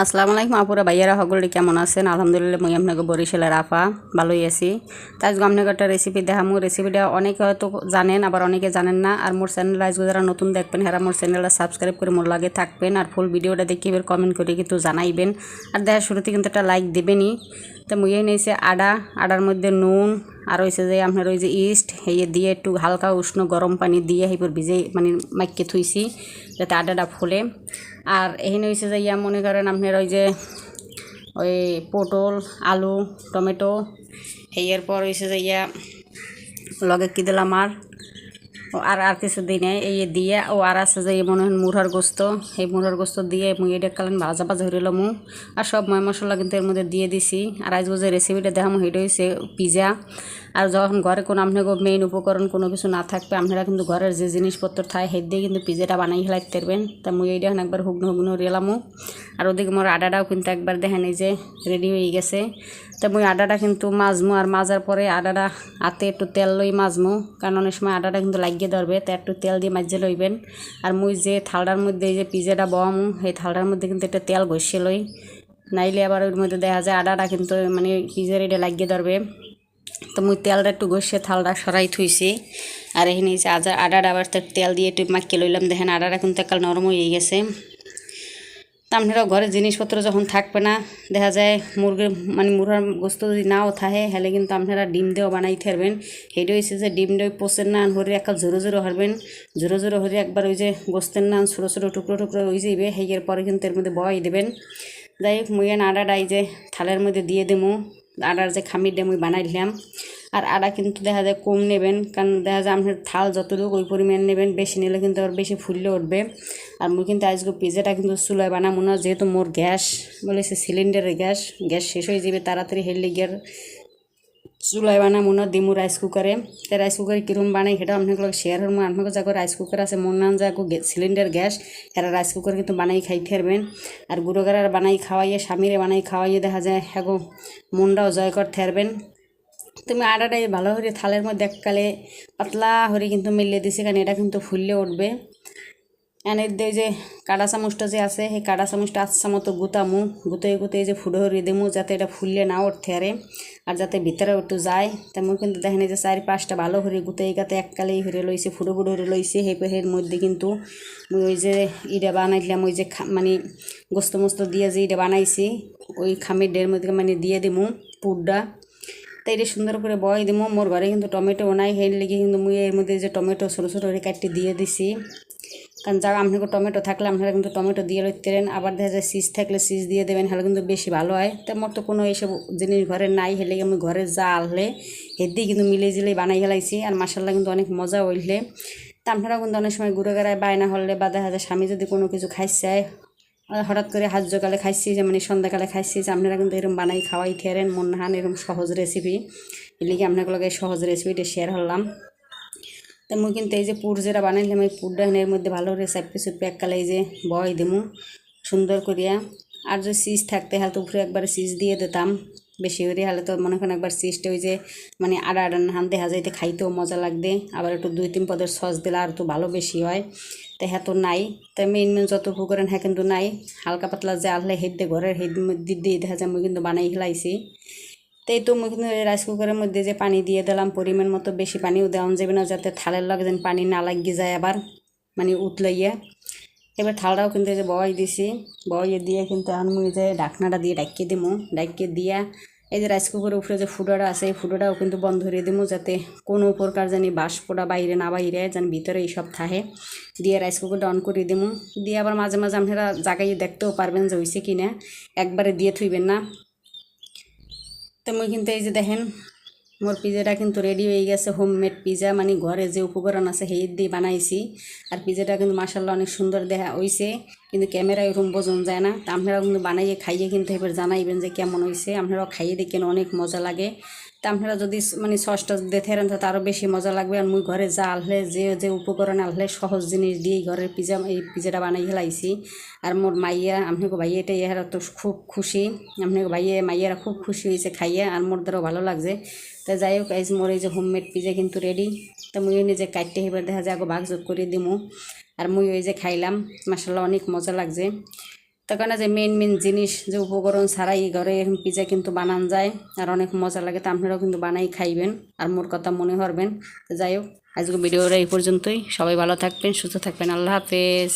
আসসালামু আলাইকুম আপুরা ভাইয়ারা সকলে কেমন আছেন? আলহামদুলিল্লাহ মুই আপনাকে বরিশালের আফা ভালোই আছি। তাই আজকে আপনাকে একটা রেসিপি দেখামু। রেসিপিটা অনেকে হয়তো জানেন, আবার অনেকে জানেন না। আর মোর চ্যানেল আজকে যারা নতুন দেখবেন হেরা মোর চ্যানেলটা সাবস্ক্রাইব করে মোর লাগে থাকবেন, আর ফুল ভিডিওটা দেখে এবার কমেন্ট করে কিন্তু জানাইবেন, আর দেখার শুরুতে কিন্তু একটা লাইক দেবেনই। তো মুই নিয়েছে আডার মধ্যে নুন, আর হয়েছে যে আপনার ওই যে ইস্ট হেয়ে দিয়ে একটু হালকা উষ্ণ গরম পানি দিয়ে এইপর ভিজে মানে মাইকে থুইছি যাতে আডাটা ফোলে। আর এখানে হয়েছে যে মনে করেন আপনার ওই যে ওই পটল, আলু, টমেটো, এরপর হয়েছে যে লগে কী দিলাম আর আর কিছু দিই নাই এই দিয়ে আর আছে যে মনে হয় মুরহার গোস্ত, এই মুরহার গোস্ত দিয়ে মুই এটা কালেন ভাজা ভাজা হয়ে এলাম। আর সব ময় মশলা কিন্তু এর মধ্যে দিয়ে দিছি। আর আজকে যে রেসিপিটা দেখামো সেটা হচ্ছে পিজা। আর যখন ঘরে কোনো আপনার মেইন উপকরণ কোনো কিছু না থাকবে, আপনারা কিন্তু ঘরের যে জিনিসপত্র থাকে সেই দিয়ে কিন্তু পিজাটা বানাই ফেলাইতে পারবেন। তা মুই এইটা একবার হুগনো হুগনো রেলামো। আর ওদিকে মোর আডাটাও কিন্তু একবার দেখেন এই যে রেডি হয়ে গেছে। তা মুই আডাটা কিন্তু মাজমো, আর মাজার পরে আডাটা হাতে একটু তেল লই মাজমো, কারণ অনেক সময় আডাটা কিন্তু লাগিয়ে ধরবে, তা একটু তেল দিয়ে মাজিয়ে লইবেন। আর মুই যে থালটার মধ্যে এই যে পিজাটা বহামো সেই থালটার মধ্যে কিন্তু একটা তেল ঘষে লই, নাইলে আবার ওর মধ্যে দেখা যায় আডাটা কিন্তু মানে পিজার এটা লাগিয়ে ধরবে। তো মুই তেলটা একটু ঘষে থালটা সরাই থুইছি। আর এখানে আডাটা আবার তেল দিয়ে একটু মাখিয়ে লইলাম। দেখেন আডাটা কিন্তু একাল নরম হয়ে গেছে। তা আপনারা ঘরের জিনিসপত্র যখন থাকবে না, দেখা যায় মুরহার গোস্ত যদি নাও থাকে হলে কিন্তু আপনারা ডিম দিয়েও বানাইতে পারবেন। সেইটা হয়েছে যে ডিম দিয়ে পোষের নান হরে একটা জোরো জোরো হরবেন, জোরো জোরো হরে একবার ওই যে গোস্তের নান ছোটো ছোটো টুকরো টুকরো হয়ে যাইবে, সেইয়ের পরে কিন্তু এর মধ্যে বয় দেবেন। যাই হোক মুই আডাটা এই যে থালের মধ্যে দিয়ে দেবো। আডার যে খামির দিয়ে মুই বানাই দিলাম। আর আডা কিন্তু দেখা যায় কম নেবেন, কারণ দেখা যায় আপনার থাল যতটুকু ওই পরিমাণ নেবেন, বেশি নিলে কিন্তু আবার বেশি ফুললে উঠবে। আর মুই কিন্তু আজকে পিজাটা কিন্তু চুলায় বানাবো না, যেহেতু মোর গ্যাস বলেছে সিলিন্ডারের গ্যাস শেষ হয়ে যাবে তাড়াতাড়ি, হেললে গিয়ার চুলায় বানাবো না, দিমু রাইস কুকারে। তাই রাইস কুকারে কীরকম বানাই সেটাও আপনাকে শেয়ার করবো। আপনাকে যাকে রাইস কুকার আছে মন না যাকো সিলিন্ডার গ্যাস, এরা রাইস কুকার কিন্তু বানাই খাইতে পারবেন। আর গুঁড়োগাড়ার বানাই খাওয়াইয়ে, স্বামীরে বানাই খাওয়াইয়ে দেখা যায় হ্যাঁ মনটাও জয় করতে পারবেন। তুমি আটাটাই ভালো করে থালের মধ্যে এককালে পাতলা হরে কিন্তু মিলিয়ে দিছি, কারণ এটা কিন্তু ফুললে উঠবে। এনের দিয়ে যে কাটা চামচটা যে আছে সেই কাটা চামচটা আচ্ছা মতো গুতামু, গুতে যে ফুটো হরিয়ে দেবো যাতে এটা ফুললে না উঠতে আর যাতে ভিতরে একটু যায়। তেমন কিন্তু দেখেন যে 4-5টা ভালো হরে গুতে গাতে এককালেই হরে লইছে, ফুটো ফুটো হরে লইছে। সেই মধ্যে কিন্তু ওই যে ইটা বানাইলাম, ওই যে মানে গোস্ত মোস্ত দিয়ে যে ইটা বানাইছি ওই খামির ডের মধ্যে মানে দিয়ে দেবো পুরটা। তাই এটা সুন্দর করে বয় দিমো। মোর ঘরে কিন্তু টমেটো নাই, সেই লেগে কিন্তু মুই এর মধ্যে যে টমেটো ছোটো ছোটো করে কাটতে দিয়ে দিছি। কারণ যা আপনাকে টমেটো থাকলে আপনারা কিন্তু টমেটো দিয়ে লইতে পারেন, আবার দেখা যায় সিজ থাকলে সিজ দিয়ে দেবেন, হলে কিন্তু বেশি ভালো হয়। তো মোর তো কোনো এইসব জিনিস ঘরে নাই, হেলে আমি ঘরে যা আনলে এর দিয়ে কিন্তু মিলে জিলে বানাই ফেলাইছি। আর মাসাল্লাহ কিন্তু অনেক মজা হইলে। তা আপনারাও কিন্তু অনেক সময় ঘুরে গেড়ায় বায়না হলে বা দেখা যায় স্বামী যদি কোনো কিছু খাইছে হঠাৎ করে হাত জোকালে খাইছি, যে মানে সন্ধ্যাকালে খাইছি, যে আপনারা কিন্তু এরকম বানাই খাওয়াই থেরেন মন হান এরকম সহজ রেসিপি, এলিগে আপনাকে সহজ রেসিপিটা শেয়ার করলাম। তো মুই কিন্তু এই যে পুর যেটা বানাইলাম এই পুরটা এর মধ্যে ভালো করে চাপে চুপে এককালে এই যে বয় দিমু সুন্দর করিয়া। আর যদি চিজ থাকতে হালতো উপরে একবার চিজ দিয়ে দিতাম বেশি করে, হলে তো মনে করেন একবার চিজটা ওই যে মানে আডা হান দেখা যাইতে খাইতেও মজা লাগবে। আবার একটু 2-3 পদের সস দিলে আর তো ভালো বেশি হয়। তাই হ্যাঁ তো নাই, তাই মেন যত করেন হ্যাঁ কিন্তু নাই। হালকা পাতলা যে আনলে হেড দিয়ে ঘরের হেড দিয়ে দেখা যায় মুই কিন্তু বানাই খেলাইছি। তাই তো মুই কিন্তু রাইস কুকারের মধ্যে যে পানি দিয়ে দিলাম পরিমাণ মতো, বেশি পানিও দেওয়া যাবে না যাতে থালের লগে যেন পানি না লাগিয়ে যায় আবার মানে উতলাইয়া। এবার থালটাও কিন্তু এই যে বয় দিছি, বয়ে দিয়ে কিন্তু এখন মুই যে ঢাকনাটা দিয়ে ডাকিয়ে দিমু, ডাকিয়ে দিয়া এই যে রাইস কুকারের উপরে যে ফুটোটা আছে এই ফুটোটাও কিন্তু বন্ধ করে দিমু, যাতে কোনো প্রকার জানি বাষ্পটা বাইরে না বাইরে যেন ভিতরে এইসব থাকে। দিয়ে রাইস কুকারটা অন করে দিমু, দিয়ে আবার মাঝে মাঝে আপনারা জাগাইয়ে দেখতেও পারবেন যে হয়েছে কিনা, একবারে দিয়ে থুইবেন না। তো মুই কিন্তু এই যে দেখেন মোর পিজাটা কিন্তু রেডি হয়ে গেছে, হোমমেড পিজা, মানে ঘরে যে উপকরণ আছে সেই দিয়ে বানাইছি। আর পিজাটা কিন্তু মাশাআল্লাহ অনেক সুন্দর দেখা হয়েছে, কিন্তু ক্যামেরায় ওরকম বোঝন যায় না। তা আপনারা কিন্তু বানাইয়ে খাইয়ে কিন্তু এবার জানাইবেন যে কেমন হয়েছে। আপনারাও খাইয়ে দেখেন অনেক মজা লাগে। তা আপনারা যদি মানে সসটা দেখে রান তো আরও বেশি মজা লাগবে। আর মুই ঘরে যা আনলে যে উপকরণ আনলে সহজ জিনিস দিয়েই ঘরের এই পিজাটা বানাই ফেলাইছি। আর মোর মাইয়া আপনাকে ভাইয়া এটা ইহারা তো খুব খুশি, আপনাকে মাইয়ারা খুব খুশি হয়েছে খাইয়া, আর মোর দ্বারাও ভালো লাগছে। তা যাই হোক এই মোর এই যে হোমমেড পিজা কিন্তু রেডি। তা মুই নিজে কাটতে এবার দেখা যায় ভাগ যোগ করে দিমু। আর মুই ওই যে খাইলাম, মাশাআল্লাহ অনেক মজা লাগছে। তার কারণে যে মেন জিনিস যে উপকরণ ছাড়াই ঘরে এরকম পিজা কিন্তু বানান যায় আর অনেক মজা লাগে, তা আপনারাও কিন্তু বানাই খাইবেন আর মোর কথা মনে করবেন। তো যাই হোক, আজকে ভিডিওটা এই পর্যন্তই। সবাই ভালো থাকবেন, সুস্থ থাকবেন। আল্লাহ হাফেজ।